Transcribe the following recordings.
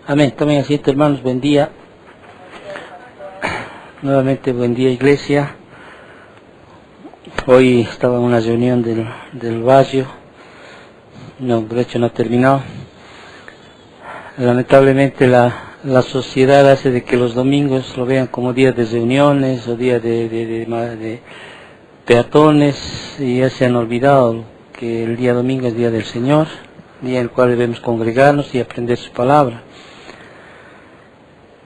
Amén. También así, hermanos, buen día. Nuevamente, buen día, iglesia. Hoy estaba en una reunión del barrio. No, de hecho no ha terminado. Lamentablemente la sociedad hace de que los domingos lo vean como días de reuniones o días de peatones, y ya se han olvidado que el día domingo es día del Señor, día en el cual debemos congregarnos y aprender su palabra.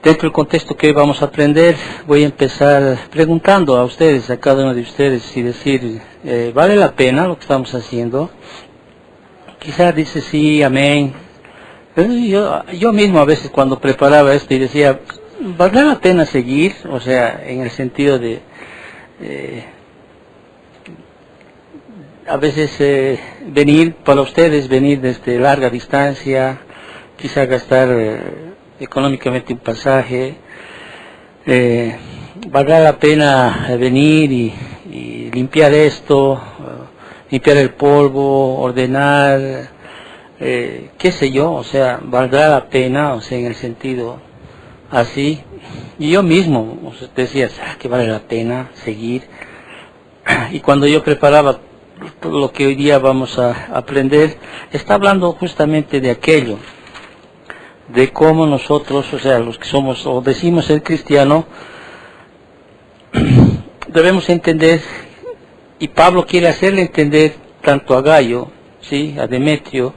Dentro del contexto que hoy vamos a aprender, voy a empezar preguntando a ustedes, a cada uno de ustedes, y decir, ¿vale la pena lo que estamos haciendo? Quizás dice sí, amén. Pero yo mismo a veces cuando preparaba esto y decía, ¿vale la pena seguir? O sea, en el sentido de, a veces venir, para ustedes venir desde larga distancia, quizás gastar económicamente un pasaje, valdrá la pena venir y limpiar esto, limpiar el polvo, ordenar, qué sé yo, o sea, valdrá la pena, o sea, en el sentido así. Y yo mismo, o sea, decía, que vale la pena seguir. Y cuando yo preparaba todo lo que hoy día vamos a aprender, está hablando justamente de aquello, de cómo nosotros, o sea, los que somos o decimos ser cristiano, debemos entender, y Pablo quiere hacerle entender tanto a Gayo, ¿sí?, a Demetrio,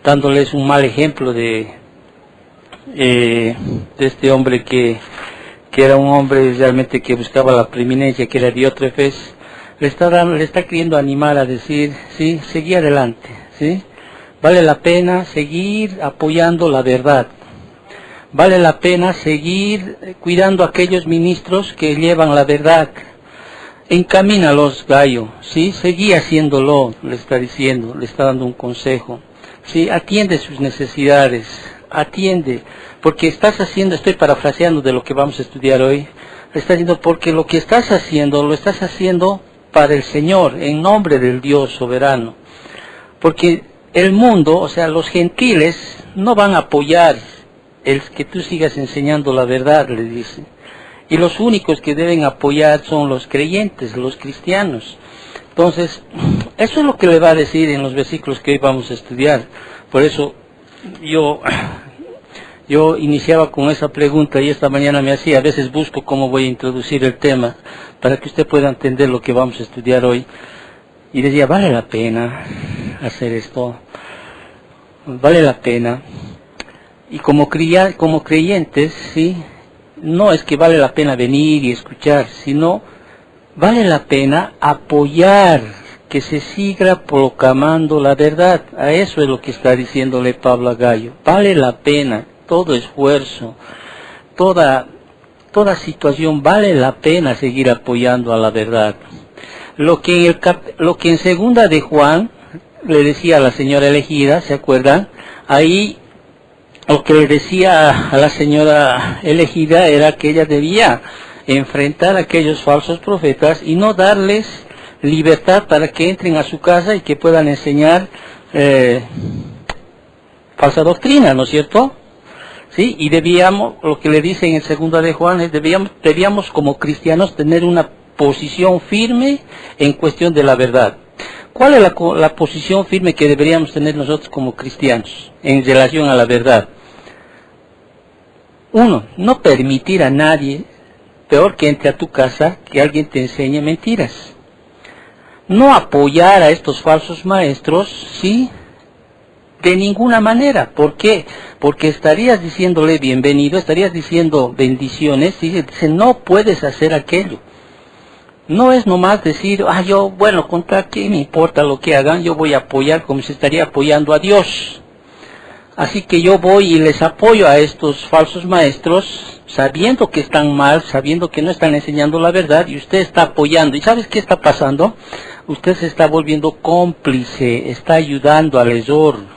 dándoles un mal ejemplo de este hombre que era un hombre realmente que buscaba la preeminencia, que era Diótrefes. Le está queriendo animar a decir, sí, seguí adelante, sí, vale la pena seguir apoyando la verdad, vale la pena seguir cuidando a aquellos ministros que llevan la verdad. Encamínalos, Gayo, sí, seguí haciéndolo, le está diciendo, le está dando un consejo, sí, atiende sus necesidades, atiende, porque estás haciendo, estoy parafraseando de lo que vamos a estudiar hoy, le está diciendo, porque lo que estás haciendo, lo estás haciendo para el Señor, en nombre del Dios soberano. Porque el mundo, o sea, los gentiles, no van a apoyar el que tú sigas enseñando la verdad, le dice. Y los únicos que deben apoyar son los creyentes, los cristianos. Entonces, eso es lo que le va a decir en los versículos que hoy vamos a estudiar. Por eso yo iniciaba con esa pregunta y esta mañana me hacía, a veces busco cómo voy a introducir el tema para que usted pueda entender lo que vamos a estudiar hoy. Y decía, ¿vale la pena hacer esto? ¿Vale la pena? Y como creyentes, ¿sí?, no es que vale la pena venir y escuchar, sino vale la pena apoyar que se siga proclamando la verdad. A eso es lo que está diciéndole Pablo a Gayo. Vale la pena todo esfuerzo, toda situación, vale la pena seguir apoyando a la verdad. Lo que en segunda de Juan le decía a la señora elegida, ¿se acuerdan? Ahí lo que le decía a la señora elegida era que ella debía enfrentar a aquellos falsos profetas y no darles libertad para que entren a su casa y que puedan enseñar falsa doctrina, ¿no es cierto? Sí, y debíamos, lo que le dice en el segunda de Juan es, debíamos como cristianos tener una posición firme en cuestión de la verdad. ¿Cuál es la posición firme que deberíamos tener nosotros como cristianos en relación a la verdad? Uno, no permitir a nadie, peor que entre a tu casa, que alguien te enseñe mentiras. No apoyar a estos falsos maestros, ¿sí?, de ninguna manera. ¿Por qué? Porque estarías diciéndole bienvenido, estarías diciendo bendiciones, y dice, no puedes hacer aquello. No es nomás decir, bueno, contra qué me importa lo que hagan, yo voy a apoyar como si estaría apoyando a Dios. Así que yo voy y les apoyo a estos falsos maestros, sabiendo que están mal, sabiendo que no están enseñando la verdad, y usted está apoyando. ¿Y sabes qué está pasando? Usted se está volviendo cómplice, está ayudando al error,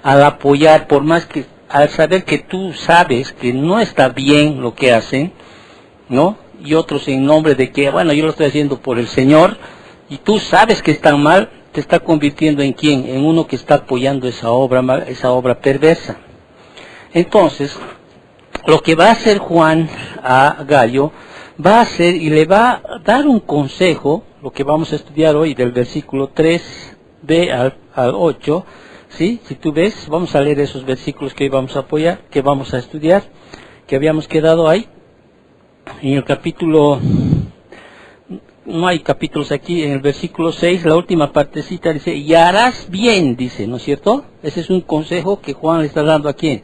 al apoyar, por más que, al saber que tú sabes que no está bien lo que hacen, ¿no? Y otros en nombre de que, bueno, yo lo estoy haciendo por el Señor, y tú sabes que están mal, te está convirtiendo en ¿quién? En uno que está apoyando esa obra perversa. Entonces, lo que va a hacer Juan a Gallo, va a hacer y le va a dar un consejo, lo que vamos a estudiar hoy del versículo 3b al 8, ¿sí? Si tú ves, vamos a leer esos versículos que hoy vamos a apoyar, que vamos a estudiar, que habíamos quedado ahí, en el capítulo, no hay capítulos aquí, en el versículo 6, la última partecita dice, y harás bien, dice, ¿no es cierto? Ese es un consejo que Juan le está dando a quién,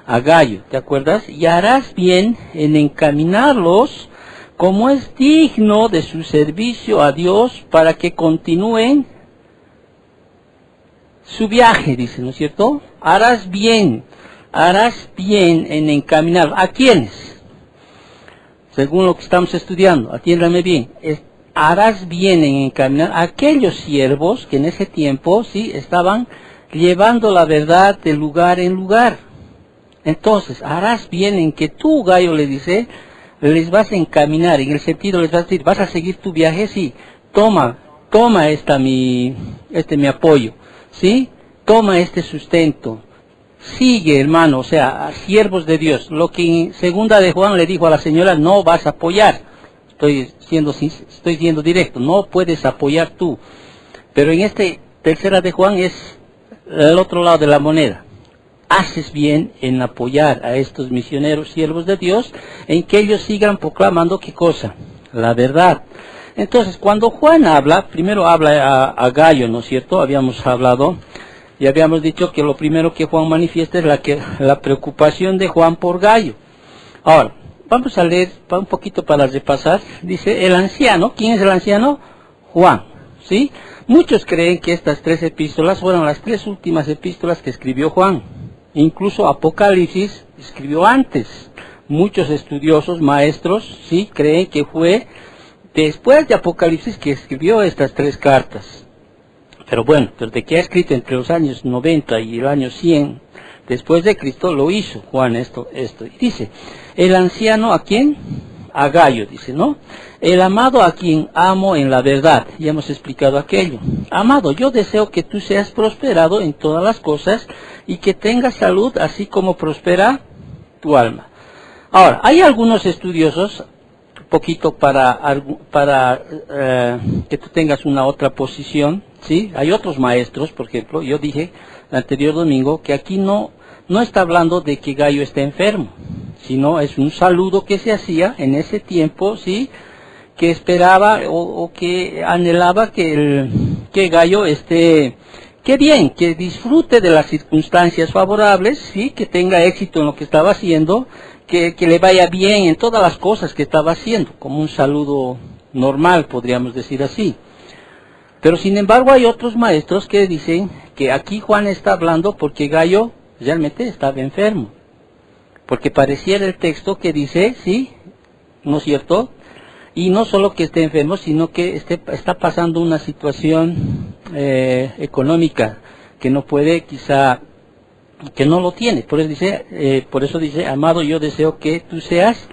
a Gallo, ¿te acuerdas? Y harás bien en encaminarlos como es digno de su servicio a Dios para que continúen su viaje, dice, ¿no es cierto? Harás bien en encaminar. ¿A quiénes? Según lo que estamos estudiando, atiéndame bien, harás bien en encaminar a aquellos siervos que en ese tiempo, sí, estaban llevando la verdad de lugar en lugar. Entonces, harás bien en que tú, Gallo, le dice, les vas a encaminar, en el sentido les vas a decir, vas a seguir tu viaje, sí, toma mi apoyo, sí, toma este sustento, sigue, hermano, o sea, a siervos de Dios, lo que en segunda de Juan le dijo a la señora, no vas a apoyar, estoy siendo directo, no puedes apoyar tú, pero en tercera de Juan es el otro lado de la moneda. Haces bien en apoyar a estos misioneros siervos de Dios, en que ellos sigan proclamando ¿qué cosa? La verdad. Entonces, cuando Juan habla, primero habla a Gallo, ¿no es cierto? Habíamos hablado y habíamos dicho que lo primero que Juan manifiesta es la preocupación de Juan por Gallo. Ahora, vamos a leer un poquito para repasar. Dice, el anciano, ¿quién es el anciano? Juan, ¿sí? Muchos creen que estas 3 epístolas fueron las 3 últimas epístolas que escribió Juan. Incluso Apocalipsis escribió antes. Muchos estudiosos, maestros, sí, creen que fue después de Apocalipsis que escribió estas 3 cartas. Pero bueno, de que ha escrito entre los años 90 y el año 100 después de Cristo, lo hizo Juan esto. Y dice, el anciano, ¿a quién? A Gallo, dice, ¿no? El amado a quien amo en la verdad. Ya hemos explicado aquello. Amado, yo deseo que tú seas prosperado en todas las cosas y que tengas salud así como prospera tu alma. Ahora, hay algunos estudiosos, un poquito para que tú tengas una otra posición, ¿sí? Hay otros maestros, por ejemplo, yo dije el anterior domingo que aquí no está hablando de que Gallo esté enfermo, sino es un saludo que se hacía en ese tiempo, ¿sí? Que esperaba o que anhelaba que Gallo esté, que bien, que disfrute de las circunstancias favorables, ¿sí? Que tenga éxito en lo que estaba haciendo, que le vaya bien en todas las cosas que estaba haciendo, como un saludo normal, podríamos decir así. Pero sin embargo hay otros maestros que dicen que aquí Juan está hablando porque Gallo realmente estaba enfermo. Porque pareciera el texto que dice, sí, ¿no es cierto? Y no solo que esté enfermo, sino que está pasando una situación económica que no puede, quizá, que no lo tiene. Por eso dice, amado, yo deseo que tú seas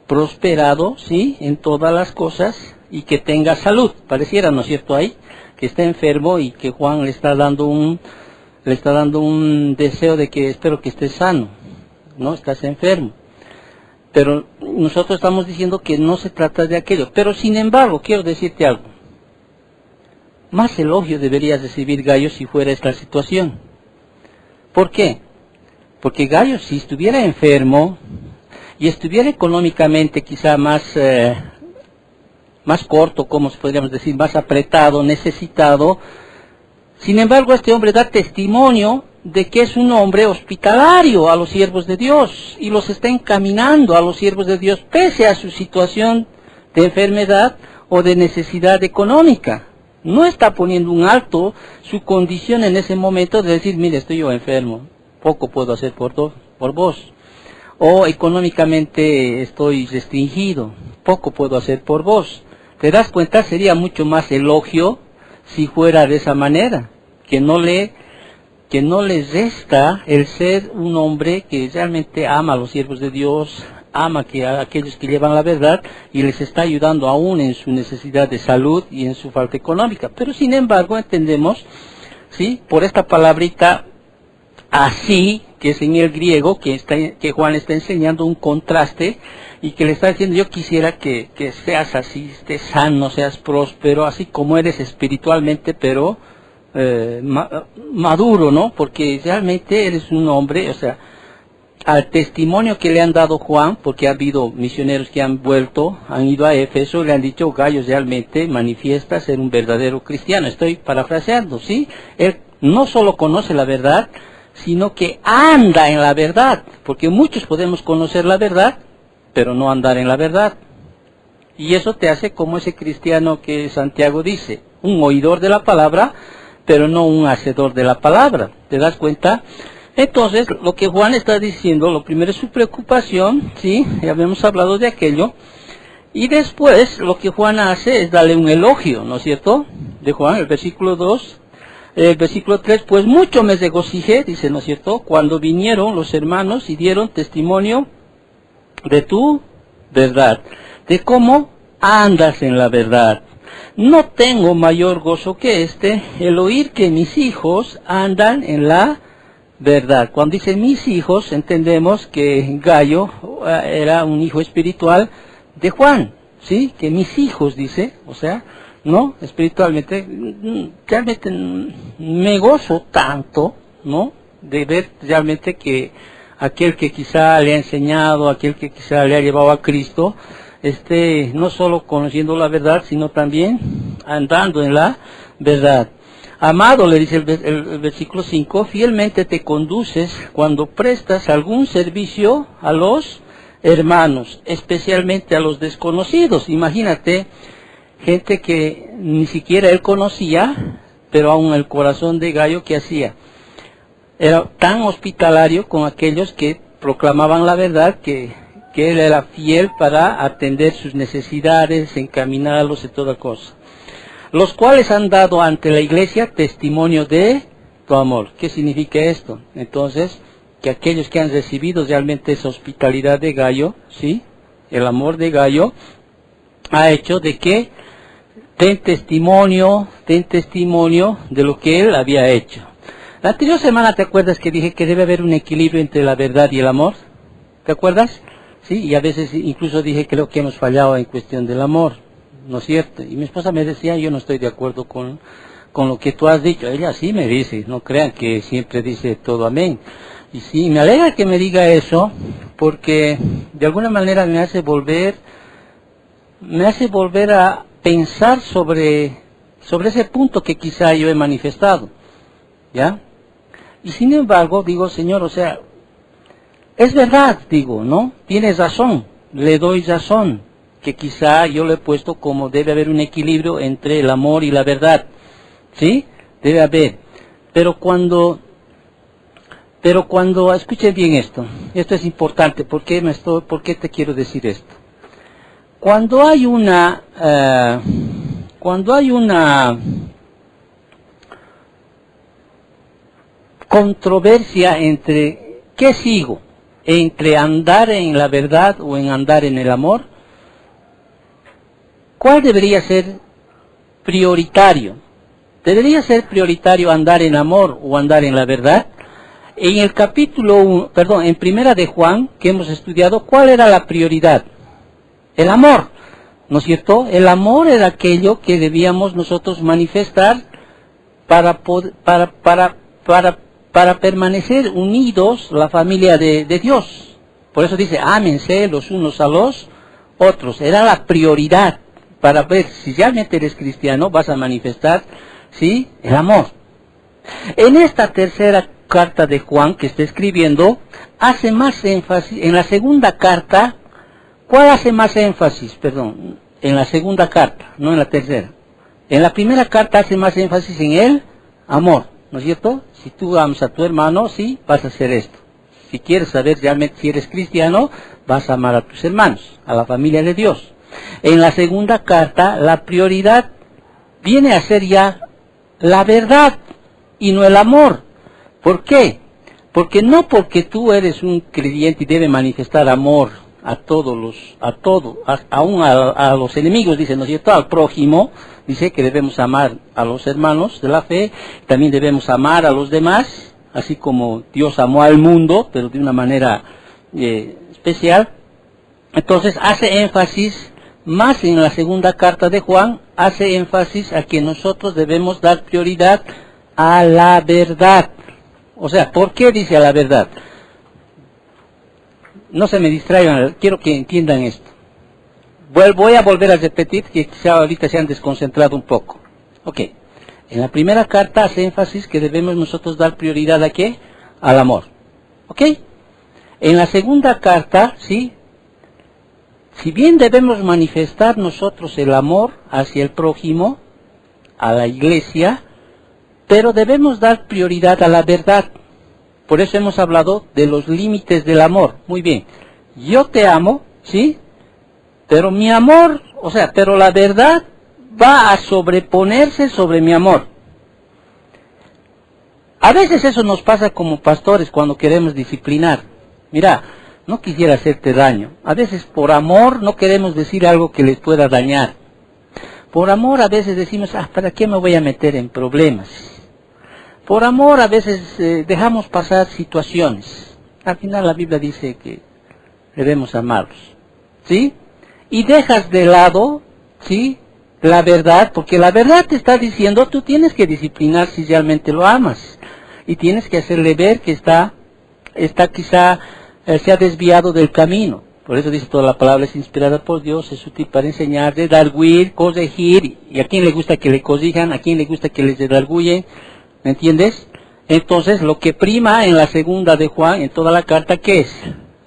prosperado, sí, en todas las cosas y que tengas salud. Pareciera, ¿no es cierto? Ahí que está enfermo y que Juan le está dando un deseo de que espero que estés sano, ¿no? Estás enfermo. Pero nosotros estamos diciendo que no se trata de aquello. Pero sin embargo, quiero decirte algo. Más elogio deberías recibir, Gallo, si fuera esta situación. ¿Por qué? Porque Gallo, si estuviera enfermo y estuviera económicamente quizá más corto, como podríamos decir, más apretado, necesitado, sin embargo este hombre da testimonio de que es un hombre hospitalario a los siervos de Dios y los está encaminando a los siervos de Dios pese a su situación de enfermedad o de necesidad económica. No está poniendo un alto su condición en ese momento de decir, mire, estoy yo enfermo, poco puedo hacer por vos. O económicamente estoy restringido, poco puedo hacer por vos. ¿Te das cuenta? Sería mucho más elogio si fuera de esa manera, que no le resta el ser un hombre que realmente ama a los siervos de Dios, ama a aquellos que llevan la verdad y les está ayudando aún en su necesidad de salud y en su falta económica. Pero sin embargo entendemos, ¿sí? Por esta palabrita así, que es en el griego, que Juan está enseñando un contraste, y que le está diciendo, yo quisiera que seas así, estés sano, seas próspero, así como eres espiritualmente, pero maduro, ¿no? Porque realmente eres un hombre, o sea, al testimonio que le han dado Juan, porque ha habido misioneros que han vuelto, han ido a Éfeso, le han dicho, Gayo realmente manifiesta ser un verdadero cristiano. Estoy parafraseando, ¿sí? Él no solo conoce la verdad, sino que anda en la verdad, porque muchos podemos conocer la verdad, pero no andar en la verdad. Y eso te hace como ese cristiano que Santiago dice, un oidor de la palabra, pero no un hacedor de la palabra. ¿Te das cuenta? Entonces, lo que Juan está diciendo, lo primero es su preocupación, ¿sí? Ya habíamos hablado de aquello. Y después, lo que Juan hace es darle un elogio, ¿no es cierto? De Juan, el versículo 2. El versículo 3, pues mucho me regocijé, dice, ¿no es cierto? Cuando vinieron los hermanos y dieron testimonio de tu verdad, de cómo andas en la verdad. No tengo mayor gozo que el oír que mis hijos andan en la verdad. Cuando dice mis hijos, entendemos que Gayo era un hijo espiritual de Juan, ¿sí? Que mis hijos, dice, o sea, ¿no? Espiritualmente, realmente me gozo tanto, ¿no? De ver realmente que aquel que quizá le ha enseñado, aquel que quizá le ha llevado a Cristo, no solo conociendo la verdad, sino también andando en la verdad. Amado, le dice el versículo 5, fielmente te conduces cuando prestas algún servicio a los hermanos, especialmente a los desconocidos. Imagínate, gente que ni siquiera él conocía, pero aún el corazón de Gayo, ¿qué hacía? Era tan hospitalario con aquellos que proclamaban la verdad, que él era fiel para atender sus necesidades, encaminarlos y toda cosa. Los cuales han dado ante la iglesia testimonio de tu amor. ¿Qué significa esto? Entonces, que aquellos que han recibido realmente esa hospitalidad de Gayo, ¿sí? El amor de Gayo, ha hecho de que den testimonio de lo que él había hecho. La anterior semana, ¿te acuerdas que dije que debe haber un equilibrio entre la verdad y el amor? ¿Te acuerdas? Sí, y a veces incluso dije, creo que hemos fallado en cuestión del amor, ¿no es cierto? Y mi esposa me decía, yo no estoy de acuerdo con lo que tú has dicho. Ella sí me dice, no crean que siempre dice todo amén. Y sí, me alegra que me diga eso, porque de alguna manera me hace volver a pensar sobre ese punto que quizá yo he manifestado, ¿ya? Y sin embargo, digo, Señor, o sea, es verdad, digo, ¿no? Tienes razón, le doy razón, que quizá yo lo he puesto como debe haber un equilibrio entre el amor y la verdad, ¿sí? Debe haber. Pero cuando, escuchen bien esto es importante, ¿por qué te quiero decir esto? Cuando hay una controversia entre ¿qué sigo? Entre andar en la verdad o en andar en el amor, ¿cuál debería ser prioritario? ¿Debería ser prioritario andar en amor o andar en la verdad? En el en primera de Juan, que hemos estudiado, ¿cuál era la prioridad? El amor, ¿no es cierto? El amor era aquello que debíamos nosotros manifestar para permanecer unidos, la familia de Dios. Por eso dice, ámense los unos a los otros. Era la prioridad para ver si realmente eres cristiano, vas a manifestar, ¿sí?, el amor. En esta tercera carta de Juan que está escribiendo, hace más énfasis, en la segunda carta, ¿cuál hace más énfasis? Perdón, en la segunda carta, no en la tercera. En la primera carta hace más énfasis en el amor, ¿no es cierto? Si tú amas a tu hermano, sí, vas a hacer esto. Si quieres saber realmente si eres cristiano, vas a amar a tus hermanos, a la familia de Dios. En la segunda carta, la prioridad viene a ser ya la verdad y no el amor. ¿Por qué? Porque no porque tú eres un creyente y debes manifestar amor aún a los enemigos, dice, ¿no es cierto?, al prójimo, dice que debemos amar a los hermanos de la fe, también debemos amar a los demás, así como Dios amó al mundo, pero de una manera especial. Entonces hace énfasis, más en la segunda carta de Juan, hace énfasis a que nosotros debemos dar prioridad a la verdad. O sea, ¿por qué dice a la verdad? No se me distraigan, quiero que entiendan esto. Voy a volver a repetir, que quizá ahorita se han desconcentrado un poco. Ok, en la primera carta hace énfasis que debemos nosotros dar prioridad ¿a qué? Al amor. Ok, en la segunda carta, ¿sí? Si bien debemos manifestar nosotros el amor hacia el prójimo, a la iglesia, pero debemos dar prioridad a la verdad. Por eso hemos hablado de los límites del amor. Muy bien, yo te amo, ¿sí? Pero mi amor, o sea, pero la verdad va a sobreponerse sobre mi amor. A veces eso nos pasa como pastores cuando queremos disciplinar. Mira, no quisiera hacerte daño. A veces por amor no queremos decir algo que les pueda dañar. Por amor a veces decimos, ¿para qué me voy a meter en problemas? Por amor a veces dejamos pasar situaciones. Al final la Biblia dice que debemos amarlos, ¿sí? Y dejas de lado, ¿sí?, la verdad, porque la verdad te está diciendo, tú tienes que disciplinar si realmente lo amas. Y tienes que hacerle ver que está quizá, se ha desviado del camino. Por eso dice, toda la palabra es inspirada por Dios, es útil para enseñar, redarguir, corregir. Y a quién le gusta que le corrijan, a quién le gusta que les redarguyen, ¿me entiendes? Entonces, lo que prima en la segunda de Juan, en toda la carta, ¿qué es?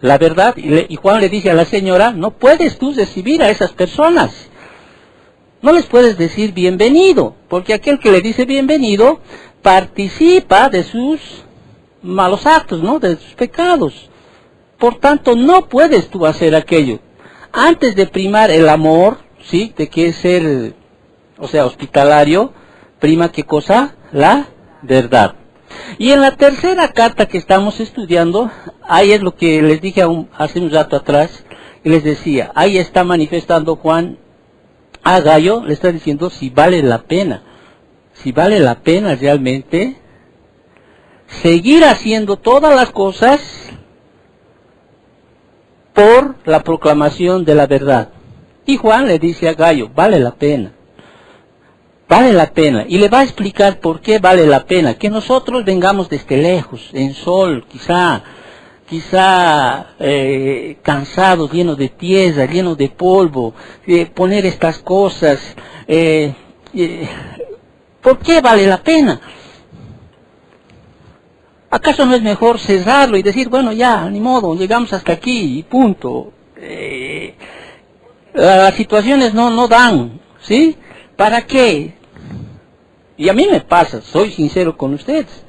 La verdad. Y Juan le dice a la señora, no puedes tú recibir a esas personas. No les puedes decir bienvenido, porque aquel que le dice bienvenido participa de sus malos actos, ¿no?, de sus pecados. Por tanto, no puedes tú hacer aquello. Antes de primar el amor, ¿sí?, de que es ser, o sea, hospitalario, prima ¿qué cosa? La verdad. Y en la tercera carta que estamos estudiando, ahí es lo que les dije hace un rato atrás, y les decía, ahí está manifestando Juan a Gayo, le está diciendo si vale la pena realmente seguir haciendo todas las cosas por la proclamación de la verdad. Y Juan le dice a Gayo, vale la pena, y le va a explicar por qué vale la pena, que nosotros vengamos desde lejos, en sol, quizá cansados, llenos de tierra, llenos de polvo, poner estas cosas, ¿por qué vale la pena? ¿Acaso no es mejor cerrarlo y decir, bueno, ya, ni modo, llegamos hasta aquí y punto? Las situaciones no dan, ¿sí? ¿Para qué? Y a mí me pasa, soy sincero con ustedes,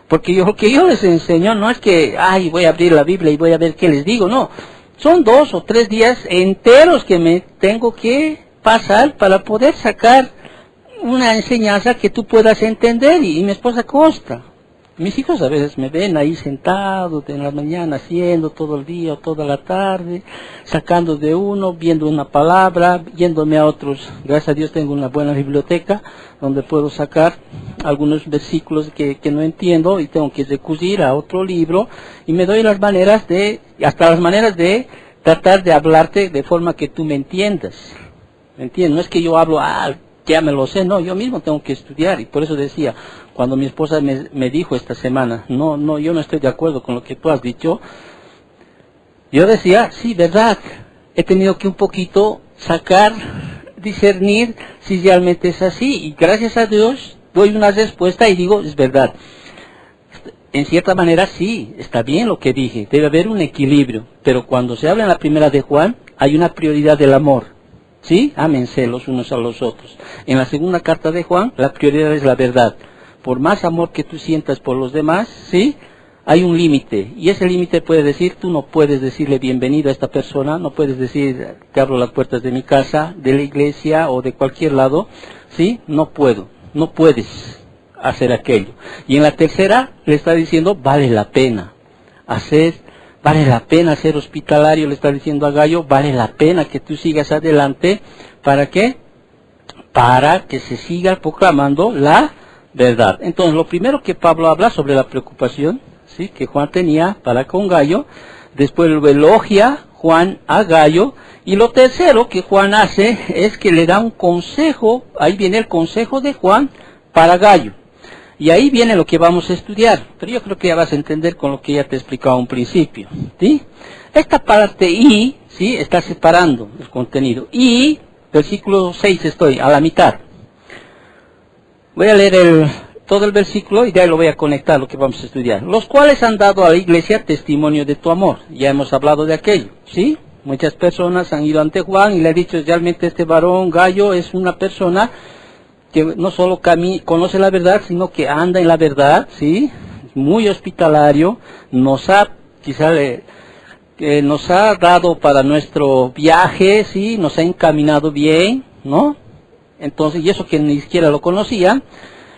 porque lo que yo les enseño no es que, voy a abrir la Biblia y voy a ver qué les digo, no. Son 2 o 3 días enteros que me tengo que pasar para poder sacar una enseñanza que tú puedas entender, y mi esposa consta. Mis hijos a veces me ven ahí sentado en la mañana haciendo todo el día o toda la tarde, sacando de uno, viendo una palabra, yéndome a otros. Gracias a Dios tengo una buena biblioteca donde puedo sacar algunos versículos que no entiendo y tengo que recurrir a otro libro, y me doy las maneras de tratar de hablarte de forma que tú me entiendas. ¿Me entiendes? No es que yo hablo, ya me lo sé, no, yo mismo tengo que estudiar. Y por eso decía, cuando mi esposa me dijo esta semana, no, yo no estoy de acuerdo con lo que tú has dicho, yo decía, sí, verdad, he tenido que un poquito discernir si realmente es así, y gracias a Dios doy una respuesta y digo, es verdad. En cierta manera sí, está bien lo que dije, debe haber un equilibrio, pero cuando se habla en la primera de Juan, hay una prioridad del amor. ¿Sí? Ámense los unos a los otros. En la segunda carta de Juan, la prioridad es la verdad. Por más amor que tú sientas por los demás, ¿sí?, hay un límite. Y ese límite puede decir, tú no puedes decirle bienvenido a esta persona, no puedes decir, te abro las puertas de mi casa, de la iglesia o de cualquier lado, ¿sí? No puedes hacer aquello. Y en la tercera le está diciendo, vale la pena ser hospitalario, le está diciendo a Gayo, vale la pena que tú sigas adelante. ¿Para qué? Para que se siga proclamando la verdad. Entonces, lo primero que Pablo habla sobre la preocupación, ¿sí?, que Juan tenía para con Gallo, después lo elogia Juan a Gallo, y lo tercero que Juan hace es que le da un consejo, ahí viene el consejo de Juan para Gallo. Y ahí viene lo que vamos a estudiar, pero yo creo que ya vas a entender con lo que ya te he explicado a un principio, ¿sí? Esta parte I, ¿sí?, está separando el contenido. Y, versículo 6 estoy, a la mitad. Voy a leer todo el versículo y de ahí lo voy a conectar lo que vamos a estudiar. Los cuales han dado a la iglesia testimonio de tu amor. Ya hemos hablado de aquello, ¿sí? Muchas personas han ido ante Juan y le han dicho, realmente este varón Gallo es una persona que no solo conoce la verdad, sino que anda en la verdad, ¿sí? Muy hospitalario, nos ha dado para nuestro viaje, ¿sí? Nos ha encaminado bien, ¿no? Entonces, y eso que ni siquiera lo conocían.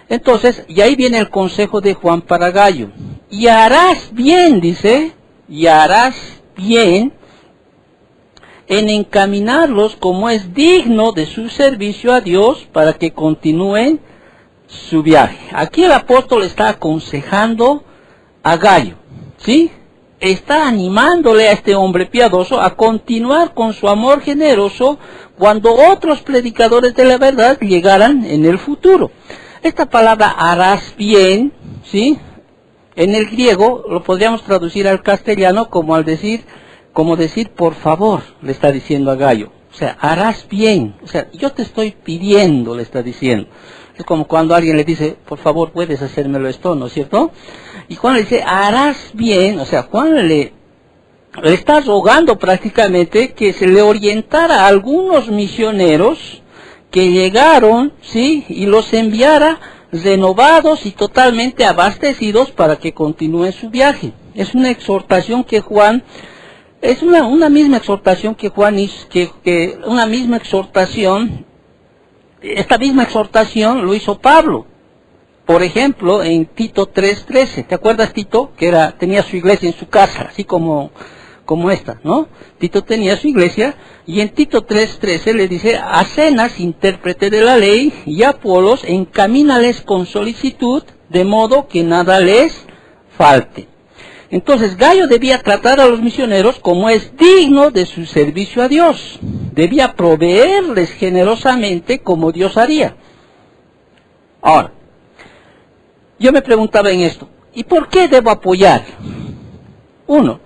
Entonces, y ahí viene el consejo de Juan para Gallo. Y harás bien, dice, y harás bien en encaminarlos como es digno de su servicio a Dios para que continúen su viaje. Aquí el apóstol está aconsejando a Gallo, ¿sí? Está animándole a este hombre piadoso a continuar con su amor generoso cuando otros predicadores de la verdad llegaran en el futuro. Esta palabra harás bien, ¿sí?, en el griego lo podríamos traducir al castellano como decir por favor, le está diciendo a Gallo. O sea, harás bien. O sea, yo te estoy pidiendo, le está diciendo. Es como cuando alguien le dice, por favor, puedes hacérmelo esto, ¿no es cierto? Y Juan le dice, harás bien. O sea, Juan le está rogando prácticamente que se le orientara a algunos misioneros que llegaron, ¿sí?, y los enviara renovados y totalmente abastecidos para que continúen su viaje. Es una exhortación que Juan... Es una misma exhortación que Juan hizo, una misma exhortación, esta misma exhortación lo hizo Pablo. Por ejemplo, en Tito 3:13, ¿te acuerdas Tito? Que tenía su iglesia en su casa, así como esta, ¿no? Tito tenía su iglesia, y en Tito 3:13 le dice, a Zenas, intérprete de la ley, y a Apolos, encamínales con solicitud, de modo que nada les falte. Entonces Gallo debía tratar a los misioneros como es digno de su servicio a Dios. Debía proveerles generosamente como Dios haría. Ahora, yo me preguntaba en esto, ¿y por qué debo apoyar? Uno,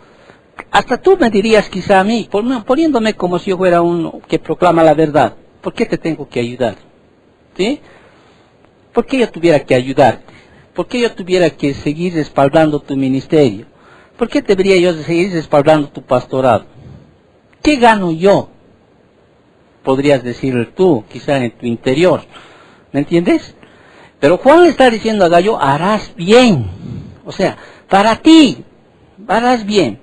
hasta tú me dirías quizá a mí, poniéndome como si yo fuera uno que proclama la verdad, ¿por qué te tengo que ayudar? ¿Sí? ¿Por qué yo tuviera que ayudarte? ¿Por qué yo tuviera que seguir respaldando tu ministerio? ¿Por qué debería yo seguir respaldando tu pastorado? ¿Qué gano yo? Podrías decir tú, quizá en tu interior. ¿Me entiendes? Pero Juan le está diciendo a Gallo, harás bien. O sea, para ti, harás bien.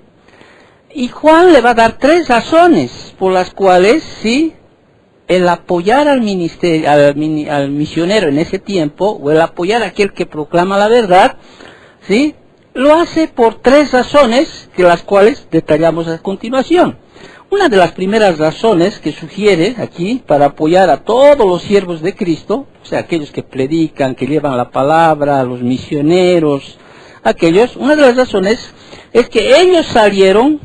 Y Juan le va a dar 3 razones por las cuales, sí, el apoyar al ministerio, al misionero en ese tiempo, o el apoyar a aquel que proclama la verdad, sí, lo hace por 3 razones, de las cuales detallamos a continuación. Una de las primeras razones que sugiere aquí para apoyar a todos los siervos de Cristo, o sea, aquellos que predican, que llevan la palabra, a los misioneros, una de las razones es que ellos salieron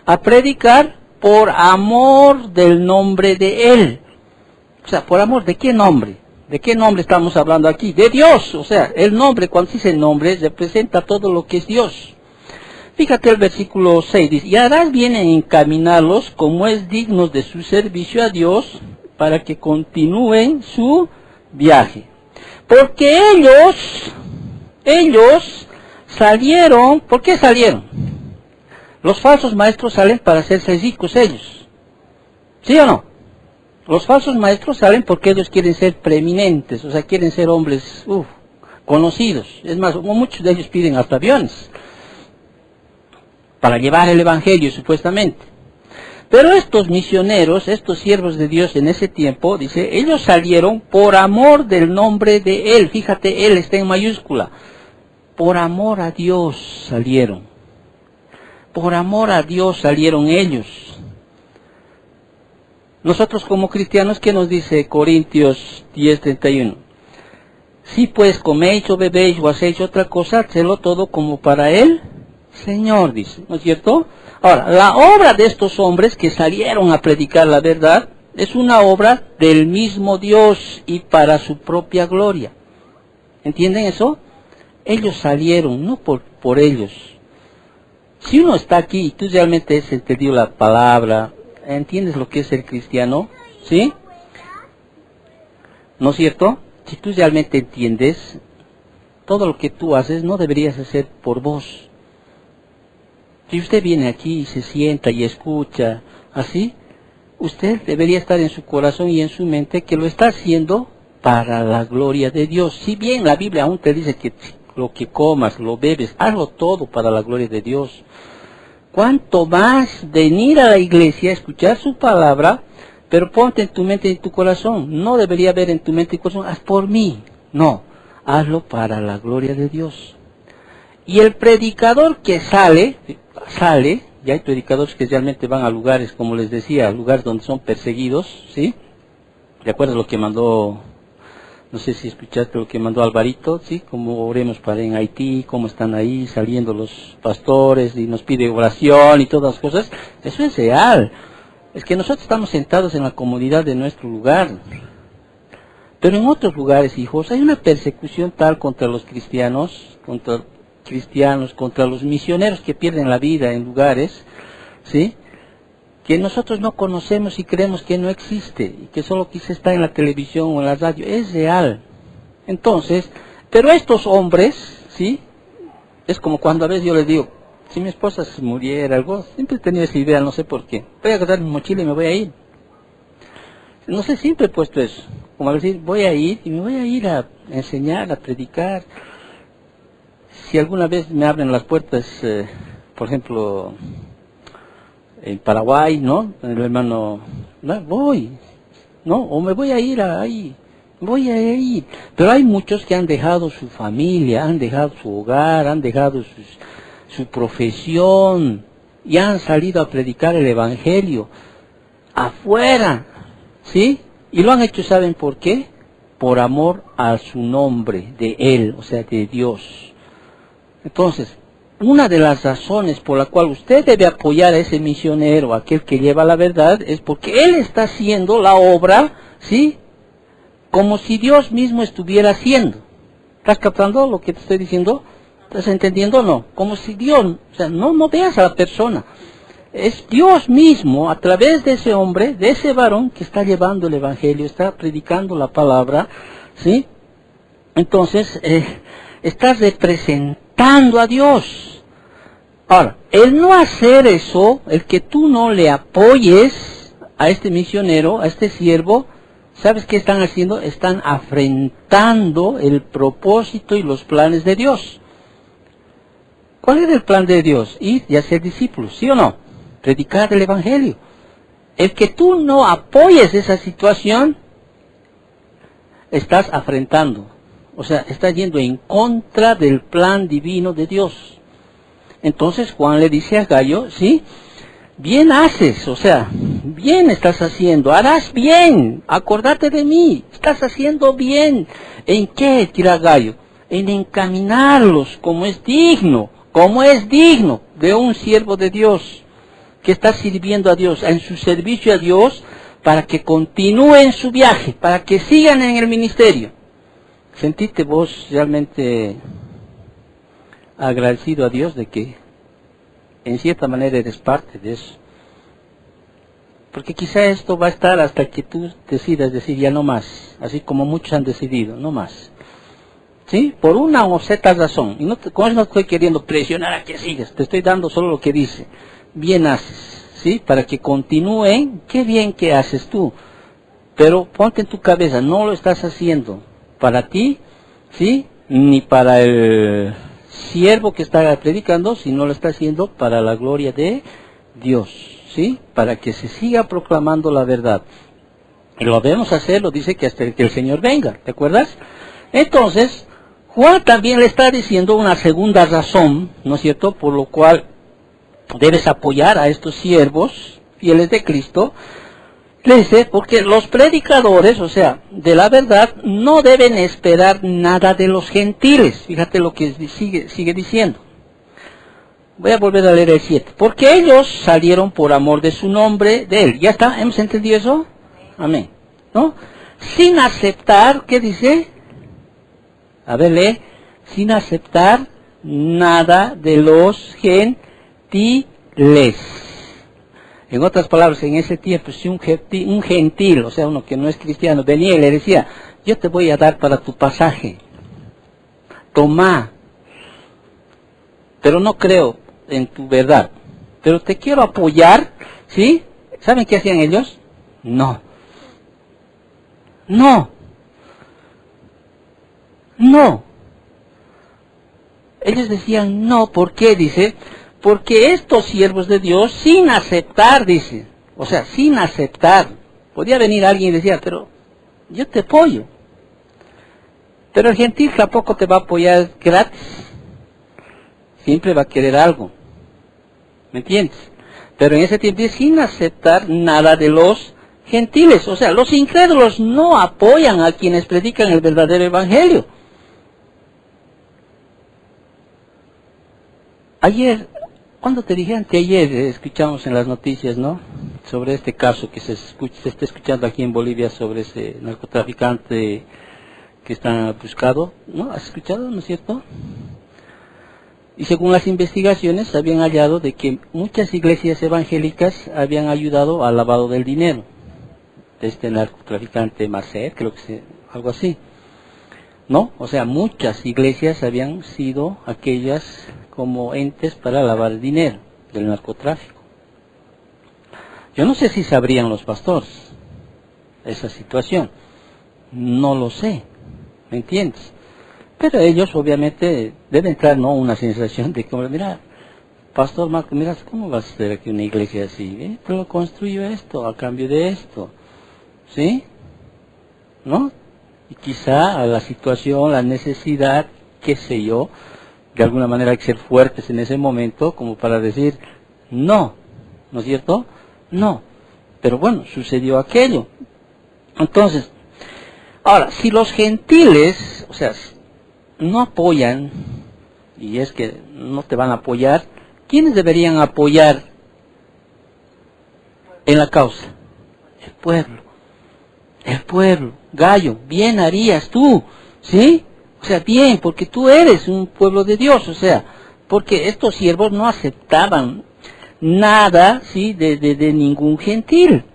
a predicar por amor del nombre de Él. O sea, ¿por amor de qué nombre? ¿De qué nombre estamos hablando aquí? De Dios. O sea, el nombre, cuando se dice nombre, representa todo lo que es Dios. Fíjate el versículo 6, dice, y harás bien en encaminarlos como es dignos de su servicio a Dios para que continúen su viaje. Porque ellos salieron, ¿por qué salieron? Los falsos maestros salen para hacerse ricos ellos. ¿Sí o no? Los falsos maestros salen porque ellos quieren ser preeminentes, o sea, quieren ser hombres conocidos. Es más, muchos de ellos piden hasta aviones para llevar el evangelio, supuestamente. Pero estos misioneros, estos siervos de Dios en ese tiempo, dice, ellos salieron por amor del nombre de Él. Fíjate, Él está en mayúscula. Por amor a Dios salieron. Por amor a Dios salieron ellos. Nosotros como cristianos, ¿qué nos dice Corintios 10:31? Si pues coméis o bebéis o hacéis otra cosa, hacedlo todo como para el Señor, dice, ¿no es cierto? Ahora, la obra de estos hombres que salieron a predicar la verdad es una obra del mismo Dios y para su propia gloria. ¿Entienden eso? Ellos salieron, no por ellos. Si uno está aquí y tú realmente has entendido la palabra, ¿entiendes lo que es ser cristiano? ¿Sí? ¿No es cierto? Si tú realmente entiendes, todo lo que tú haces no deberías hacer por vos. Si usted viene aquí y se sienta y escucha así, usted debería estar en su corazón y en su mente que lo está haciendo para la gloria de Dios. Si bien la Biblia aún te dice que lo que comas, lo bebes, hazlo todo para la gloria de Dios. ¿Cuánto más venir a la iglesia, escuchar su palabra, pero ponte en tu mente y en tu corazón? No debería haber en tu mente y corazón, haz por mí. No, hazlo para la gloria de Dios. Y el predicador que sale, y hay predicadores que realmente van a lugares, como les decía, a lugares donde son perseguidos, ¿sí? ¿De acuerdo a lo que mandó, no sé si escuchaste lo que mandó Alvarito, ¿sí? Como oremos para en Haití, cómo están ahí saliendo los pastores y nos pide oración y todas las cosas? Eso es real. Es que nosotros estamos sentados en la comodidad de nuestro lugar. Pero en otros lugares, hijos, hay una persecución tal contra los cristianos, contra los misioneros que pierden la vida en lugares, ¿sí? Que nosotros no conocemos y creemos que no existe, y que solo quizá está en la televisión o en la radio. Es real. Entonces, pero estos hombres, ¿sí? Es como cuando a veces yo les digo, si mi esposa se muriera, algo, siempre he tenido esa idea, no sé por qué. Voy a agarrar mi mochila y me voy a ir. No sé, siempre he puesto eso. Como decir, voy a ir y me voy a ir a enseñar, a predicar. Si alguna vez me abren las puertas, por ejemplo, en Paraguay, ¿no? El hermano, no, voy, ¿no? O me voy a ir ahí, voy a ir. Pero hay muchos que han dejado su familia, han dejado su hogar, han dejado su profesión y han salido a predicar el Evangelio afuera, ¿sí? Y lo han hecho, ¿saben por qué? Por amor a su nombre, de Él, o sea, de Dios. Entonces, una de las razones por la cual usted debe apoyar a ese misionero, aquel que lleva la verdad, es porque él está haciendo la obra, ¿sí? Como si Dios mismo estuviera haciendo. ¿Estás captando lo que te estoy diciendo? ¿Estás entendiendo o no? Como si Dios, o sea, no veas a la persona. Es Dios mismo, a través de ese hombre, de ese varón, que está llevando el Evangelio, está predicando la palabra, ¿sí? Entonces, está representando a Dios. Ahora, el no hacer eso, el que tú no le apoyes a este misionero, a este siervo, ¿sabes qué están haciendo? Están afrentando el propósito y los planes de Dios. ¿Cuál es el plan de Dios? Ir y hacer discípulos, ¿sí o no? Predicar el Evangelio. El que tú no apoyes esa situación, estás afrentando. O sea, estás yendo en contra del plan divino de Dios. Entonces Juan le dice a Gallo, ¿sí? Bien haces, o sea, bien estás haciendo, harás bien, acordate de mí, estás haciendo bien. ¿En qué, tira Gallo? En encaminarlos como es digno de un siervo de Dios, que está sirviendo a Dios, en su servicio a Dios, para que continúen su viaje, para que sigan en el ministerio. ¿Sentiste vos realmente agradecido a Dios de que en cierta manera eres parte de eso? Porque quizá esto va a estar hasta que tú decidas decir ya no más, así como muchos han decidido, no más. ¿Sí? Por una o cierta razón. Y con eso no estoy queriendo presionar a que sigas, te estoy dando solo lo que dice. Bien haces, ¿sí? Para que continúen, qué bien que haces tú. Pero ponte en tu cabeza, no lo estás haciendo para ti, ¿sí? Ni para el siervo que está predicando, sino lo está haciendo para la gloria de Dios, ¿sí? Para que se siga proclamando la verdad. Y lo debemos hacer, lo dice que hasta que el Señor venga, ¿te acuerdas? Entonces, Juan también le está diciendo una segunda razón, ¿no es cierto?, por lo cual debes apoyar a estos siervos fieles de Cristo, Le dice, porque los predicadores, o sea, de la verdad, no deben esperar nada de los gentiles. Fíjate lo que sigue diciendo. Voy a volver a leer el 7. Porque ellos salieron por amor de su nombre, de él. ¿Ya está? ¿Hemos entendido eso? Amén. ¿No? Sin aceptar, ¿qué dice? A ver, lee. Sin aceptar nada de los gentiles. En otras palabras, en ese tiempo, si un gentil, o sea, uno que no es cristiano, venía y le decía, yo te voy a dar para tu pasaje, toma, pero no creo en tu verdad, pero te quiero apoyar, ¿sí? ¿Saben qué hacían ellos? No. Ellos decían no, ¿por qué? Dice, porque estos siervos de Dios, sin aceptar, dice, o sea, sin aceptar, podía venir alguien y decía, pero yo te apoyo. Pero el gentil tampoco te va a apoyar gratis. Siempre va a querer algo. ¿Me entiendes? Pero en ese tiempo, sin aceptar nada de los gentiles. O sea, los incrédulos no apoyan a quienes predican el verdadero evangelio. Ayer, cuando te dije anteayer, escuchamos en las noticias, ¿no? Sobre este caso que se está escuchando aquí en Bolivia sobre ese narcotraficante que está buscado, ¿no? ¿Has escuchado, no es cierto? Y según las investigaciones, habían hallado de que muchas iglesias evangélicas habían ayudado al lavado del dinero de este narcotraficante Marcet, creo que algo así, ¿no? O sea, muchas iglesias habían sido aquellas como entes para lavar el dinero del narcotráfico. Yo no sé si sabrían los pastores esa situación, no lo sé, ¿me entiendes? Pero ellos obviamente deben entrar, ¿no?, una sensación de como, mira, Pastor Marco, mira, ¿cómo vas a hacer aquí una iglesia así? Pero construyo esto a cambio de esto, ¿sí? ¿No? Y quizá a la situación, la necesidad, qué sé yo, de alguna manera hay que ser fuertes en ese momento como para decir, no, ¿no es cierto? No. Pero bueno, sucedió aquello. Entonces, ahora, si los gentiles, o sea, no apoyan, y es que no te van a apoyar, ¿quiénes deberían apoyar en la causa? El pueblo. El pueblo. Gallo, bien harías tú, ¿sí? O sea, bien, porque tú eres un pueblo de Dios, o sea, porque estos siervos no aceptaban nada, ¿sí?, de ningún gentil.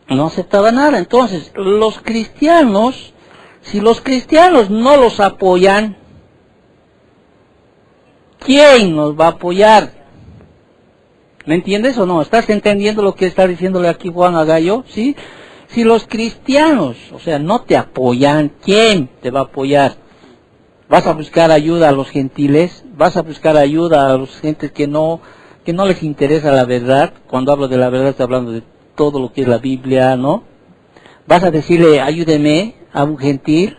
No aceptaban nada. Entonces, los cristianos, si los cristianos no los apoyan, ¿quién nos va a apoyar? ¿Me entiendes o no? ¿Estás entendiendo lo que está diciéndole aquí Juan a Gallo? ¿Sí? Si los cristianos, o sea, no te apoyan, ¿quién te va a apoyar? ¿Vas a buscar ayuda a los gentiles? ¿Vas a buscar ayuda a los gentes que no les interesa la verdad? Cuando hablo de la verdad estoy hablando de todo lo que es la Biblia, ¿no? ¿Vas a decirle, ayúdeme a un gentil?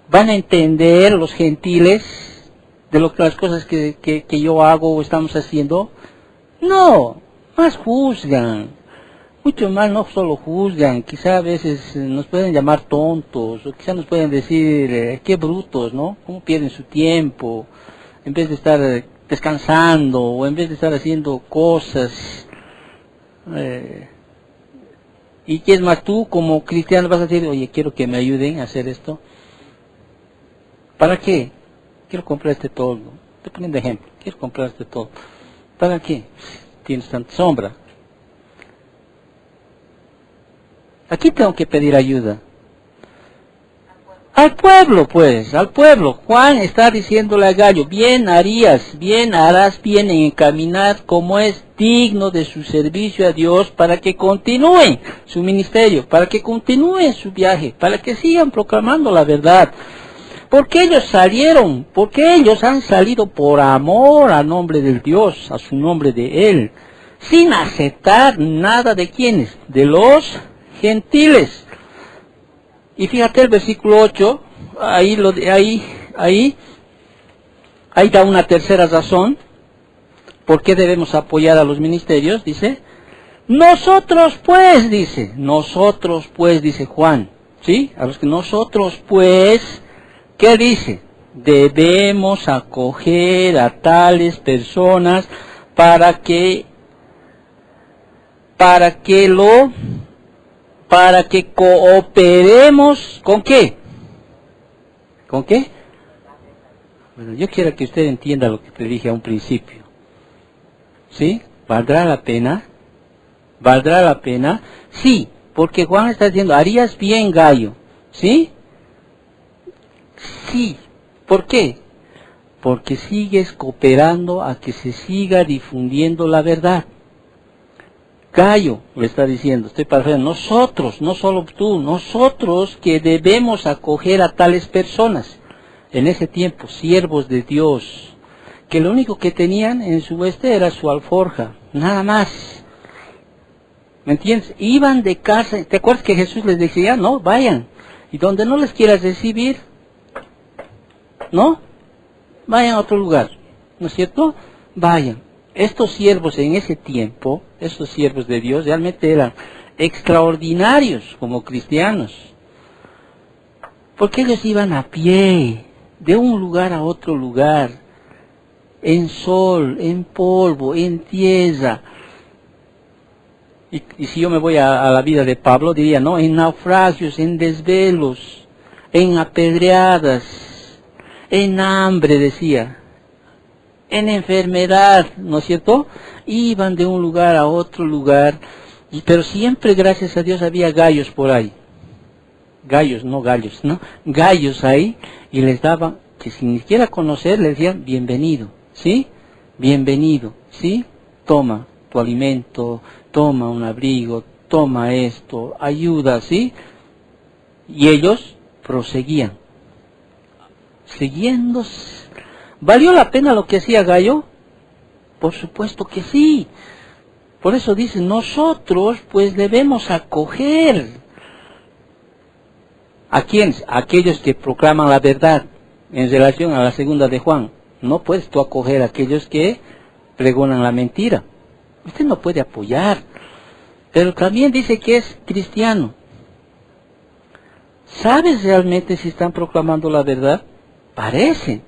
¿Van a entender los gentiles de las cosas que yo hago o estamos haciendo? No, más juzgan. Mucho más no solo juzgan, quizá a veces nos pueden llamar tontos, o quizá nos pueden decir, qué brutos, ¿no? ¿Cómo pierden su tiempo? En vez de estar descansando, o en vez de estar haciendo cosas. Y que es más, tú como cristiano vas a decir, oye, quiero que me ayuden a hacer esto. ¿Para qué? Quiero comprar este toldo. Te ponen de ejemplo, quiero comprar este toldo. ¿Para qué? Tienes tanta sombra. Aquí tengo que pedir ayuda. Al pueblo, pues, al pueblo. Juan está diciéndole a Gallo, bien harías, bien harás bien en encaminar como es digno de su servicio a Dios para que continúen su ministerio, para que continúen su viaje, para que sigan proclamando la verdad. Porque ellos salieron, porque ellos han salido por amor al nombre del Dios, a su nombre de Él, sin aceptar nada de quienes, de los gentiles. Y fíjate el versículo 8, ahí da una tercera razón, por qué debemos apoyar a los ministerios, dice, Nosotros pues, dice Juan, ¿sí? A los que nosotros pues, ¿qué dice? Debemos acoger a tales personas para que cooperemos, ¿con qué? ¿Con qué? Bueno, yo quiero que usted entienda lo que te dije a un principio. ¿Sí? ¿Valdrá la pena? ¿Valdrá la pena? Sí, porque Juan está diciendo, harías bien, Gallo. ¿Sí? Sí. ¿Por qué? Porque sigues cooperando a que se siga difundiendo la verdad. Gallo, le está diciendo, estoy parafraseando, nosotros, no solo tú, nosotros que debemos acoger a tales personas. En ese tiempo, siervos de Dios, que lo único que tenían en su hueste era su alforja, nada más. ¿Me entiendes? Iban de casa, ¿te acuerdas que Jesús les decía, no, vayan, y donde no les quieras recibir, ¿no? Vayan a otro lugar, ¿no es cierto? Vayan. Estos siervos en ese tiempo, estos siervos de Dios, realmente eran extraordinarios como cristianos, porque ellos iban a pie, de un lugar a otro lugar, en sol, en polvo, en tierra. Y si yo me voy a la vida de Pablo, diría, ¿no? En naufragios, en desvelos, en apedreadas, en hambre, decía, en enfermedad, ¿no es cierto? Iban de un lugar a otro lugar, pero siempre, gracias a Dios, había gallos por ahí. Gallos, no gallos, ¿no? Gallos ahí, y les daban, que sin siquiera conocer, les decían, bienvenido, ¿sí? Bienvenido, ¿sí? Toma tu alimento, toma un abrigo, toma esto, ayuda, ¿sí? Y ellos proseguían, siguiendo. ¿Valió la pena lo que hacía Gallo? Por supuesto que sí. Por eso dice, nosotros pues debemos acoger. ¿A quiénes? A aquellos que proclaman la verdad en relación a la segunda de Juan. No puedes tú acoger a aquellos que pregonan la mentira. Usted no puede apoyar. Pero también dice que es cristiano. ¿Sabes realmente si están proclamando la verdad? Parece,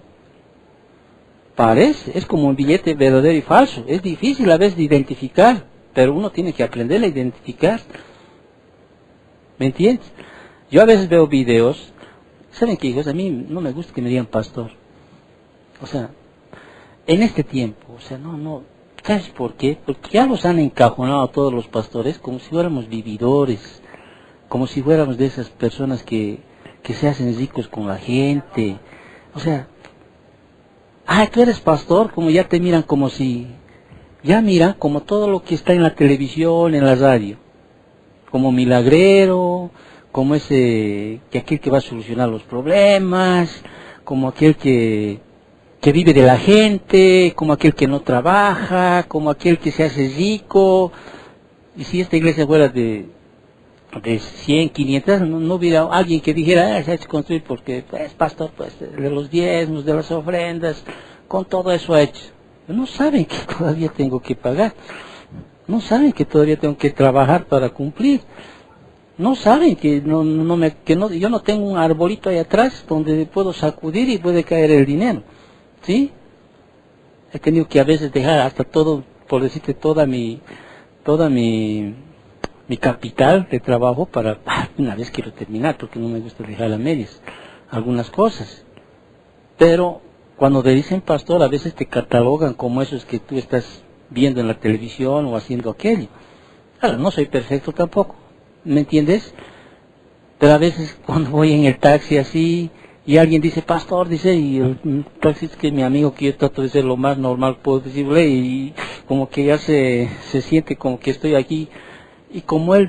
es como un billete verdadero y falso, es difícil a veces de identificar, pero uno tiene que aprender a identificar, ¿me entiendes? Yo a veces veo videos, ¿saben qué, hijos? A mí no me gusta que me digan pastor, o sea, en este tiempo, o sea, no, ¿sabes por qué? Porque ya los han encajonado a todos los pastores como si fuéramos vividores, como si fuéramos de esas personas que se hacen ricos con la gente, o sea, tú eres pastor, como ya te miran como si, ya miran como todo lo que está en la televisión, en la radio, como milagrero, como que aquel que va a solucionar los problemas, como aquel que vive de la gente, como aquel que no trabaja, como aquel que se hace rico. Y si esta iglesia fuera de 100, 500, no hubiera alguien que dijera, se ha hecho construir porque es pastor, pues, de los diezmos, de las ofrendas, con todo eso ha hecho. No saben que todavía tengo que pagar, no saben que todavía tengo que trabajar para cumplir, no saben que yo no tengo un arbolito ahí atrás donde puedo sacudir y puede caer el dinero, ¿sí? He tenido que a veces dejar hasta todo, por decirte, toda mi capital de trabajo para, una vez quiero terminar, porque no me gusta dejar a medias algunas cosas. Pero cuando te dicen pastor, a veces te catalogan como esos que tú estás viendo en la televisión o haciendo aquello. Claro, no soy perfecto tampoco, ¿me entiendes? Pero a veces cuando voy en el taxi así, y alguien dice pastor, dice, y el taxista, que es mi amigo, que yo trato de ser lo más normal posible, y como que ya se siente como que estoy aquí. Y como él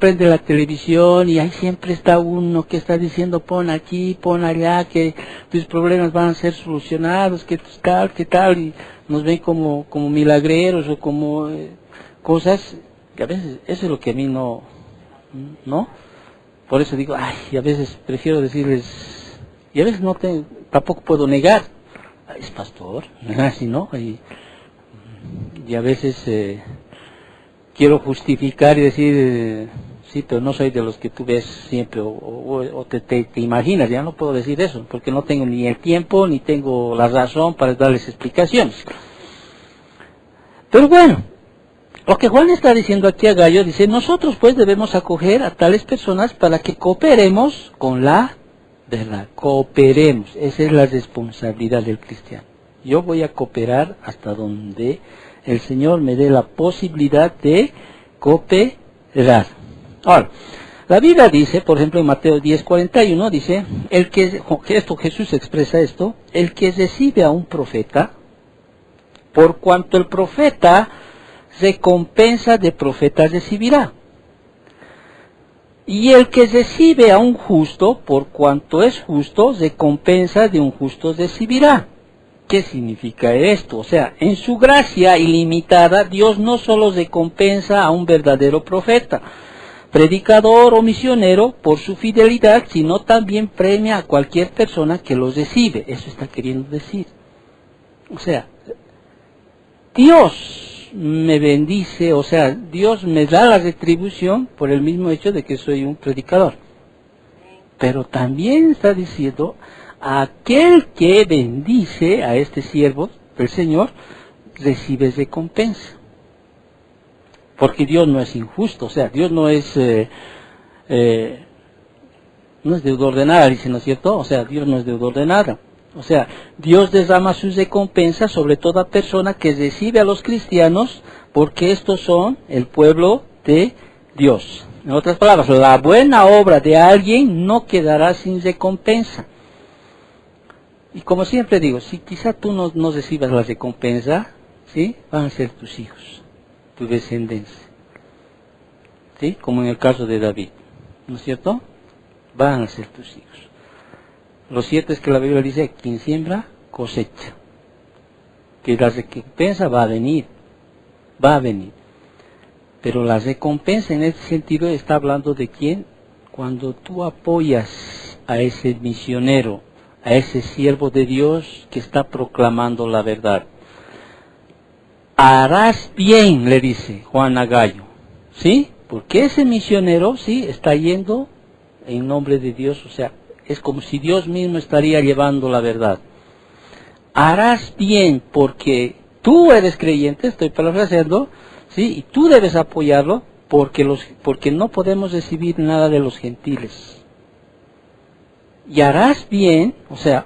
prende la televisión y ahí siempre está uno que está diciendo pon aquí, pon allá, que tus problemas van a ser solucionados, que tal, y nos ven como milagreros o como cosas que a veces eso es lo que a mí no, por eso digo, y a veces prefiero decirles, y a veces tampoco puedo negar, es pastor, así, ¿no? Y a veces quiero justificar y decir, sí, pero no soy de los que tú ves siempre, o te imaginas, ya no puedo decir eso, porque no tengo ni el tiempo, ni tengo la razón para darles explicaciones. Pero bueno, lo que Juan está diciendo aquí a Gallo, dice, nosotros pues debemos acoger a tales personas para que cooperemos con la verdad, cooperemos, esa es la responsabilidad del cristiano. Yo voy a cooperar hasta donde el Señor me dé la posibilidad de cooperar. Ahora, la Biblia dice, por ejemplo en Mateo 10:41, dice, Jesús expresa esto, el que recibe a un profeta, por cuanto el profeta recompensa de profeta recibirá. Y el que recibe a un justo, por cuanto es justo, recompensa de un justo recibirá. ¿Qué significa esto? O sea, en su gracia ilimitada, Dios no solo recompensa a un verdadero profeta, predicador o misionero por su fidelidad, sino también premia a cualquier persona que los recibe. Eso está queriendo decir. O sea, Dios me bendice, o sea, Dios me da la retribución por el mismo hecho de que soy un predicador. Pero también está diciendo, aquel que bendice a este siervo del Señor, recibe recompensa. Porque Dios no es injusto, o sea, Dios no es deudor de nada, dice, ¿no es cierto? O sea, Dios no es deudor de nada. O sea, Dios derrama sus recompensas sobre toda persona que recibe a los cristianos, porque estos son el pueblo de Dios. En otras palabras, la buena obra de alguien no quedará sin recompensa. Y como siempre digo, si quizá tú no recibas la recompensa, ¿sí?, van a ser tus hijos, tu descendencia. ¿Sí? Como en el caso de David, ¿no es cierto? Van a ser tus hijos. Lo cierto es que la Biblia dice, quien siembra, cosecha. Que la recompensa va a venir. Pero la recompensa en este sentido está hablando de quién. Cuando tú apoyas a ese misionero, a ese siervo de Dios que está proclamando la verdad. Harás bien, le dice Juan a Gallo. ¿Sí? Porque ese misionero, sí, está yendo en nombre de Dios, o sea, es como si Dios mismo estaría llevando la verdad. Harás bien porque tú eres creyente, estoy parafraseando, ¿sí? Y tú debes apoyarlo porque no podemos recibir nada de los gentiles. Y harás bien, o sea,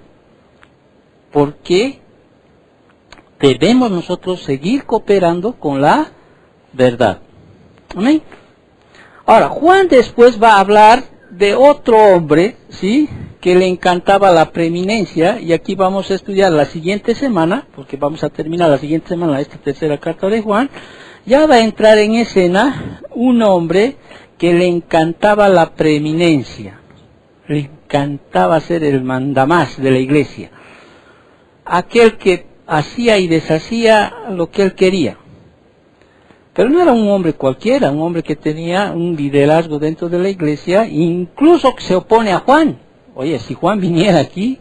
porque debemos nosotros seguir cooperando con la verdad. ¿Amén? Ahora, Juan después va a hablar de otro hombre, ¿sí?, que le encantaba la preeminencia, y aquí vamos a estudiar la siguiente semana, porque vamos a terminar la siguiente semana esta tercera carta de Juan. Ya va a entrar en escena un hombre que le encantaba la preeminencia, le encantaba ser el mandamás de la iglesia, aquel que hacía y deshacía lo que él quería. Pero no era un hombre cualquiera, un hombre que tenía un liderazgo dentro de la iglesia, incluso que se opone a Juan. Oye, si Juan viniera aquí,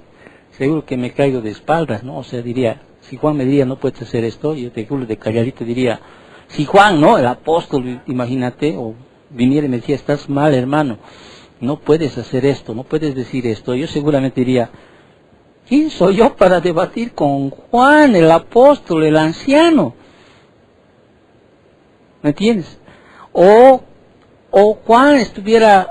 seguro que me caigo de espaldas, ¿no? O sea, diría, si Juan me diría, no puedes hacer esto, yo te juro de calladito diría, si Juan, ¿no?, el apóstol, imagínate, o viniera y me decía, estás mal, hermano, no puedes hacer esto, no puedes decir esto, yo seguramente diría, ¿quién soy yo para debatir con Juan, el apóstol, el anciano? ¿Me entiendes? O Juan estuviera,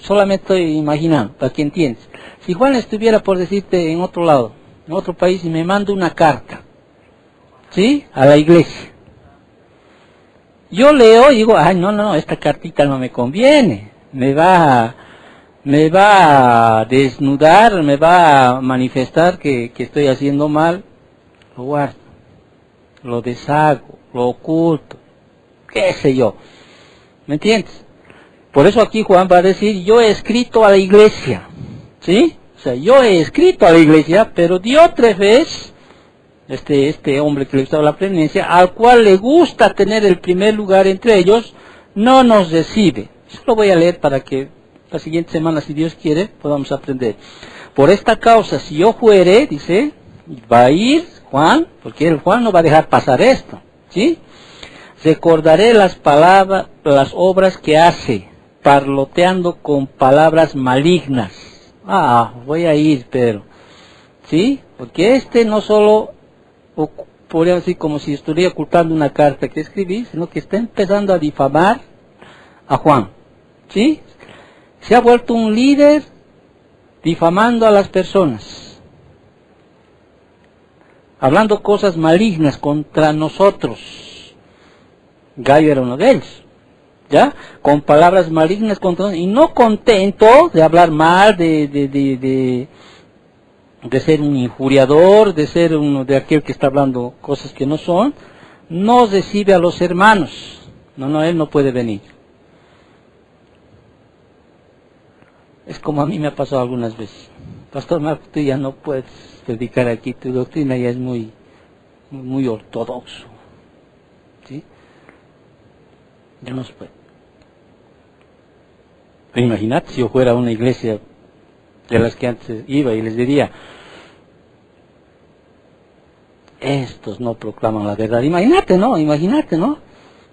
solamente estoy imaginando, para que entiendas. Si Juan estuviera, por decirte, en otro lado, en otro país, y me manda una carta, ¿sí?, a la iglesia. Yo leo y digo, ay, no, esta cartita no me conviene, me va a desnudar, me va a manifestar que estoy haciendo mal, lo guardo, lo deshago, lo oculto, qué sé yo, ¿me entiendes? Por eso aquí Juan va a decir, yo he escrito a la iglesia, ¿sí? O sea, yo he escrito a la iglesia, pero Diótrefes, este hombre que le gustaba la preeminencia, al cual le gusta tener el primer lugar entre ellos, no nos recibe. Eso lo voy a leer para que la siguiente semana, si Dios quiere, podamos aprender. Por esta causa, si yo fuere, dice, va a ir Juan, porque el Juan no va a dejar pasar esto, ¿sí? recordaré las palabras, las obras que hace, parloteando con palabras malignas. Voy a ir, pero, ¿sí? Porque no solo, podría decir como si estuviera ocultando una carta que escribí, sino que está empezando a difamar a Juan, ¿sí? Se ha vuelto un líder difamando a las personas, hablando cosas malignas contra nosotros. Gallo era uno de ellos, ¿ya? Con palabras malignas contra nosotros, y no contento de hablar mal, de ser un injuriador, de ser uno de aquel que está hablando cosas que no son, no recibe a los hermanos. No, él no puede venir. Es como a mí me ha pasado algunas veces. Pastor Marco, tú ya no puedes predicar aquí, tu doctrina ya es muy ortodoxo, ¿sí? Ya no se puede. Pero imagínate si yo fuera a una iglesia de las que antes iba y les diría, estos no proclaman la verdad. Imagínate, ¿no?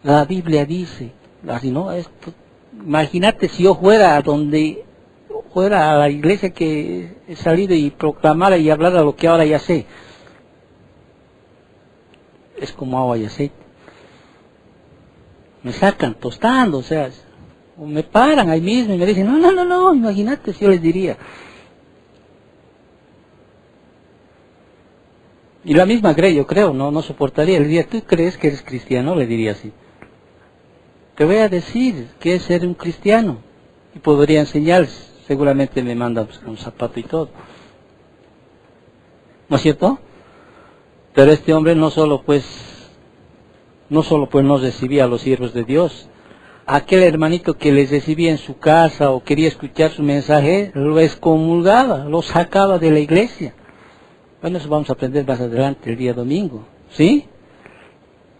La Biblia dice, así, ¿no? Imagínate si yo fuera a la iglesia que he salido y proclamara y hablara lo que ahora ya sé. Es como agua y aceite. Me sacan tostando, o me paran ahí mismo y me dicen, no, imagínate si yo les diría. Y la misma Grey, yo creo, no soportaría. Le diría, ¿tú crees que eres cristiano? Le diría así. Te voy a decir qué es ser un cristiano. Y podría enseñarles. Seguramente me manda pues, un zapato y todo. ¿No es cierto? Pero este hombre no solo no recibía a los siervos de Dios. Aquel hermanito que les recibía en su casa o quería escuchar su mensaje, lo excomulgaba, lo sacaba de la iglesia. Bueno, eso vamos a aprender más adelante, el día domingo, ¿sí?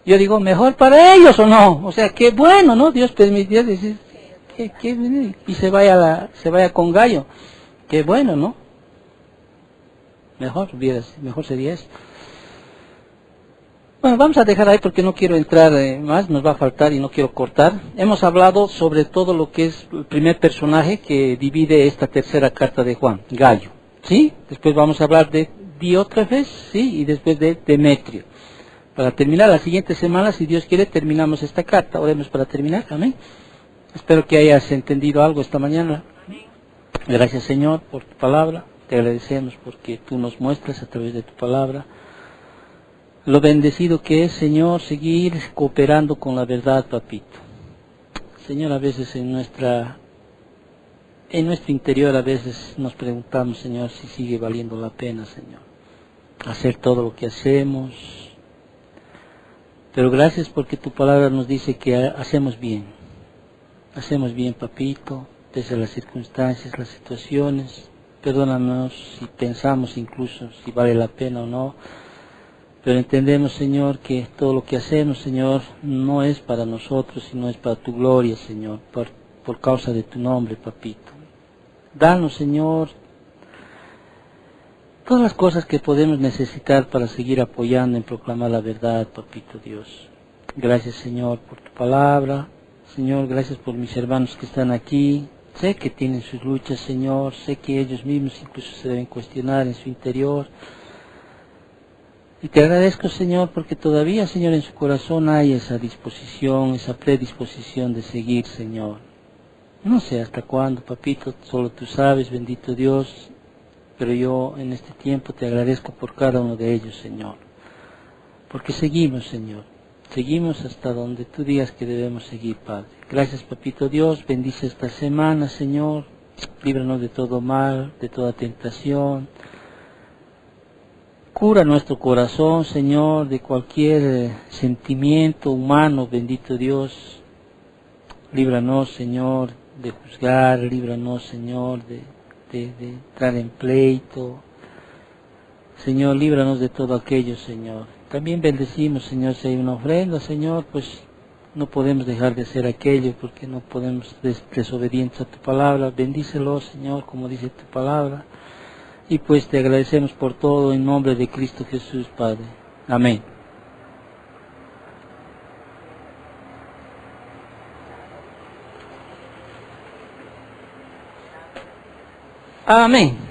Yo digo, mejor para ellos o no. O sea, qué bueno, ¿no? Dios permitió decir, y se vaya con Gallo. Qué bueno, ¿no? Mejor sería eso. Bueno, vamos a dejar ahí porque no quiero entrar más, nos va a faltar y no quiero cortar. Hemos hablado sobre todo lo que es el primer personaje que divide esta tercera carta de Juan, Gallo, ¿sí? Después vamos a hablar de Diótrefes, ¿sí? Y después de Demetrio. Para terminar, la siguiente semana, si Dios quiere, terminamos esta carta. Oremos para terminar, amén. Espero que hayas entendido algo esta mañana. Gracias, Señor, por tu palabra. Te agradecemos porque tú nos muestras a través de tu palabra lo bendecido que es, Señor, seguir cooperando con la verdad, papito. Señor, a veces en nuestro interior, a veces nos preguntamos, Señor, si sigue valiendo la pena, Señor, hacer todo lo que hacemos. Pero gracias porque tu palabra nos dice que hacemos bien. Hacemos bien, papito, desde las circunstancias, las situaciones. Perdónanos si pensamos incluso si vale la pena o no. Pero entendemos, Señor, que todo lo que hacemos, Señor, no es para nosotros, sino es para tu gloria, Señor, por causa de tu nombre, papito. Danos, Señor, todas las cosas que podemos necesitar para seguir apoyando en proclamar la verdad, papito Dios. Gracias, Señor, por tu palabra. Señor, gracias por mis hermanos que están aquí. Sé que tienen sus luchas, Señor. Sé que ellos mismos incluso se deben cuestionar en su interior. Y te agradezco, Señor, porque todavía, Señor, en su corazón hay esa disposición, esa predisposición de seguir, Señor. No sé hasta cuándo, papito, solo tú sabes, bendito Dios, pero yo en este tiempo te agradezco por cada uno de ellos, Señor. Porque seguimos, Señor, seguimos hasta donde tú digas que debemos seguir, Padre. Gracias, papito Dios, bendice esta semana, Señor, líbranos de todo mal, de toda tentación. Cura nuestro corazón, Señor, de cualquier sentimiento humano, bendito Dios. Líbranos, Señor, de juzgar, líbranos, Señor, de entrar en pleito. Señor, líbranos de todo aquello, Señor. También bendecimos, Señor, si hay una ofrenda, Señor, pues no podemos dejar de hacer aquello porque no podemos ser desobedientes a tu palabra. Bendícelo, Señor, como dice tu palabra. Y pues te agradecemos por todo en nombre de Cristo Jesús, Padre. Amén. Amén.